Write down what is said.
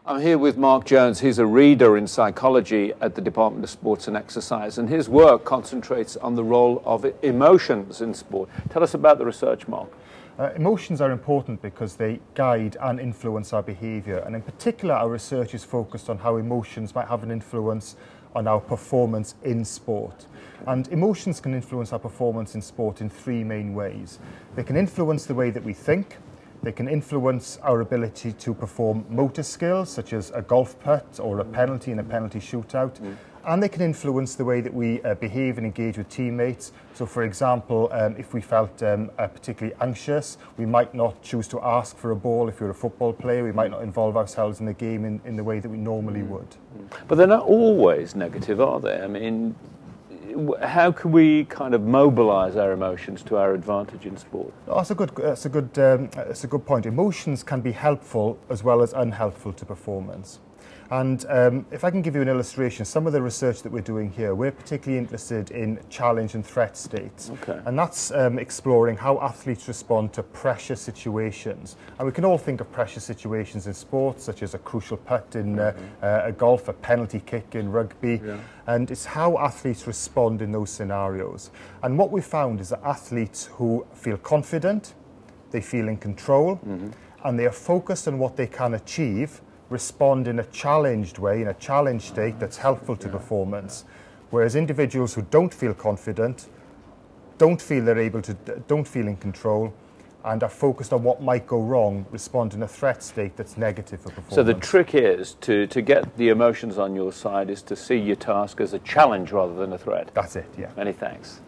I'm here with Marc Jones. He's a reader in psychology at the Department of Sports and Exercise, and his work concentrates on the role of emotions in sport. Tell us about the research, Marc. Emotions are important because they guide and influence our behaviour, and in particular our research is focused on how emotions might have an influence on our performance in sport. And emotions can influence our performance in sport in three main ways. They can influence the way that we think. They can influence our ability to perform motor skills, such as a golf putt or a penalty in a penalty shootout. And they can influence the way that we behave and engage with teammates. So, for example, if we felt particularly anxious, we might not choose to ask for a ball. If you're a football player, we might not involve ourselves in the game in the way that we normally would. But they're not always negative, are they? I mean, how can we kind of mobilise our emotions to our advantage in sport? Oh, that's a good point. Emotions can be helpful as well as unhelpful to performance. And if I can give you an illustration, some of the research that we're doing here, we're particularly interested in challenge and threat states. Okay. And that's exploring how athletes respond to pressure situations. And we can all think of pressure situations in sports, such as a crucial putt in a golf, a penalty kick in rugby. Yeah. And it's how athletes respond in those scenarios. And what we found is that athletes who feel confident, they feel in control, and they are focused on what they can achieve, respond in a challenged way, in a challenged state that's helpful to performance. Whereas individuals who don't feel confident, don't feel in control, and are focused on what might go wrong, respond in a threat state that's negative for performance. So the trick is to get the emotions on your side is to see your task as a challenge rather than a threat. That's it, yeah. Many thanks.